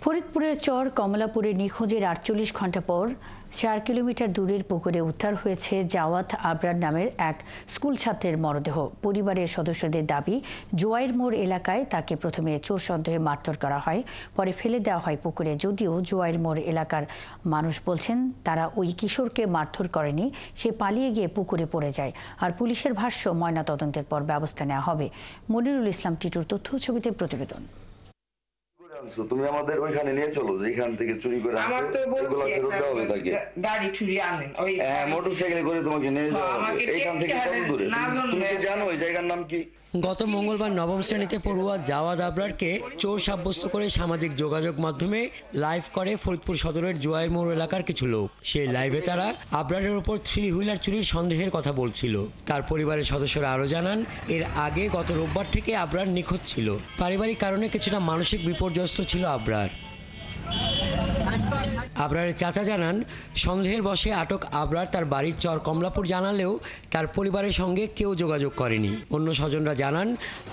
ফরিদপুরের চর কমলাপুরে নিখোঁজের ৪৮ ঘণ্টা পর ৪ কিলোমিটার দূরের পুকুরে উদ্ধার হয়েছে জাওয়াত আবরার নামের এক স্কুল ছাত্রের মরদেহ। পরিবারের সদস্যদের দাবি, জোয়াইর মোড় এলাকায় তাকে প্রথমে চোর সন্দেহে মারধর করা হয়, পরে ফেলে দেওয়া হয় পুকুরে। যদিও জোয়াইর মোড় এলাকার মানুষ বলছেন তারা ওই কিশোরকে মারধর করেনি, সে পালিয়ে গিয়ে পুকুরে পড়ে যায়। আর পুলিশের ভাষ্য, ময়নাতদন্তের পর ব্যবস্থা নেওয়া হবে। মনিরুল ইসলাম টিটুর তথ্য ছবিতে প্রতিবেদন। তুমি আমাদের ওইখানে নিয়ে চলো, যেখান থেকে চুরি করে আমার তো বলছি গাড়ি চুরি আনেন, ওই মোটরসাইকেলে করে তোমাকে নিয়ে যাওয়া হবে। এইখান থেকে কত দূরে তুমি কি জানো ওই জায়গার নাম কি? গত মঙ্গলবার নবম শ্রেণীতে পড়ুয়া জাওয়াদ আবরারকে চোর সাব্যস্ত করে সামাজিক যোগাযোগ মাধ্যমে লাইভ করে ফরিদপুর সদরের জোয়াইর মোড় এলাকার কিছু লোক। সেই লাইভে তারা আবরারের ওপর 3 হুইলার চুরির সন্দেহের কথা বলছিল। তার পরিবারের সদস্যরা আরও জানান, এর আগে গত রোববার থেকে আবরার নিখোঁজ ছিল। পারিবারিক কারণে কিছুটা মানসিক বিপর্যস্ত ছিল আবরার। আবরারের চাচা জানান, সন্দেহের বশে আটক আবরার তার বাড়ির চর কমলাপুর জানালেও তার পরিবারের সঙ্গে কেউ যোগাযোগ করেনি। অন্য স্বজনরা জানান,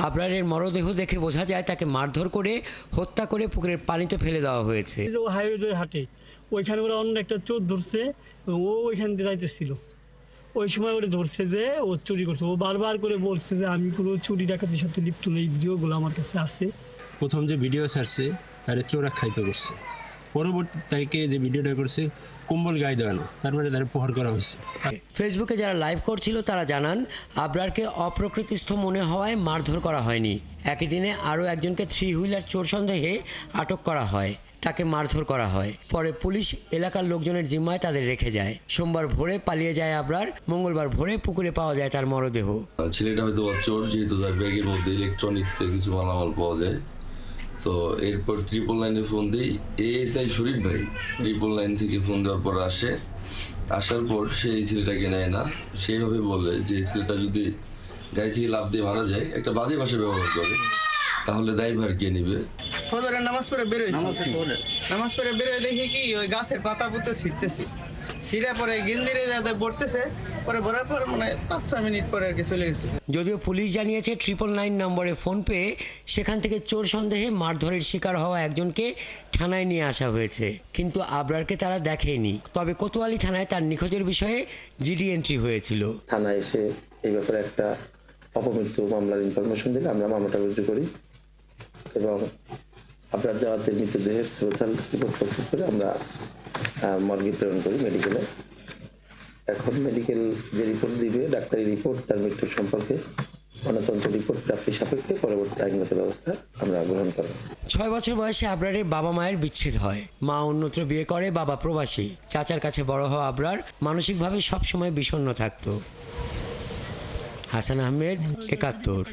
আবরারের মরদেহ দেখে বোঝা যায় তাকে মারধর করে হত্যা করে পুকুরের পানিতে ফেলে দেওয়া হয়েছে। হাইওয়ে হাটে ওইখানে ওরা অন্য একটা চোর ধরছে, ও ওইখান দিয়ে যাইতেছিল। ওই সময় ওরা ধরছে যে ও চুরি করছে। ও বারবার করে বলছে যে আমি কোনো চুরি ডাকাতির সাথে লিপ্ত নেই। ভিডিওগুলো আমার কাছে আছে। প্রথম যে ভিডিও ছাড়ছে তারা চোর আখ্যায়িত করছে, পরবর্তী তারিখে যে ভিডিওটা করছে কম্বল গায়ে দেওয়ানো, তারপরে তারা প্রহার করা হয়েছে। ফেসবুকে যারা লাইভ করছিল তারা জানান, আবরারকে অপ্রকৃতিস্থ মনে হওয়ায় মারধর করা হয়নি। একই দিনে আরও একজনকে 3 হুইলার চোর সন্দেহে আটক করা হয়, তাকে মারধর করা হয়। পরে পুলিশ এলাকার লোকজনের জিম্মায় তাদের রেখে যায়। সোমবার ভোরে পালিয়ে যায় আবরার। মঙ্গলবার ভোরে পুকুরে পাওয়া যায় তার মরদেহ। ছেলেটা হয়তো চোর, যেহেতু তার ব্যাগের মধ্যে ইলেকট্রনিক্সের কিছু মালামাল পাওয়া যায়। তো এরপর 999 ফোন দিই, এএসআই শরীফ ভাই 999 থেকে ফোন দেওয়ার পর আসার পর সেই ছেলেটাকে নেয় না। সেইভাবে বলে যে ছেলেটা যদি গাড়ি থেকে লাফ দিয়ে মারা যায়, একটা বাজে ভাষা ব্যবহার করে, তাহলে দায়ভার কে নিবে? ফজরের নামাজ পড়ে বেরোয় দেখি কি ওই গাছের পাতা পুঁতে ছিটতেছি, ছিঁড়ে পরে গিন্দিরে পড়তেছে, পরে ভরার পর মানে 5-6 মিনিট পরে আর কি চলে গেছে। যদিও পুলিশ জানিয়েছে 999 নম্বরে ফোন পেয়ে সেখান থেকে চোর সন্দেহে মারধরের শিকার হওয়া একজনকে থানায় নিয়ে আসা হয়েছে, কিন্তু আবরারকে তারা দেখেনি। তবে কোতোয়ালি থানায় তার নিখোঁজের বিষয়ে জিডি এন্ট্রি হয়েছিল। থানায় এসে এই ব্যাপারে একটা অপমৃত্যু মামলার ইনফরমেশন দিলে আমরা মামলাটা রুজু করি এবং আবরার জাওয়াতের মৃতদেহের শ্রোতাল রিপোর্ট প্রস্তুত করে আমরা মর্গে প্রেরণ করি মেডিকেলে। এখন মেডিকেল যে রিপোর্ট দিবে, ডাক্তারি রিপোর্ট, তার মৃত্যুর সম্পর্কে ময়নাতদন্ত রিপোর্ট প্রাপ্তি সাপেক্ষে পরবর্তী আইনগত ব্যবস্থা আমরা গ্রহণ করব। 6 বছর বয়সে আবরারের বাবা মায়ের বিচ্ছেদ হয়। মা অন্যত্র বিয়ে করে, বাবা প্রবাসী। চাচার কাছে বড় হওয়া আবরার মানসিকভাবে সবসময় বিষণ্ণ থাকত। হাসান আহমেদ, 71।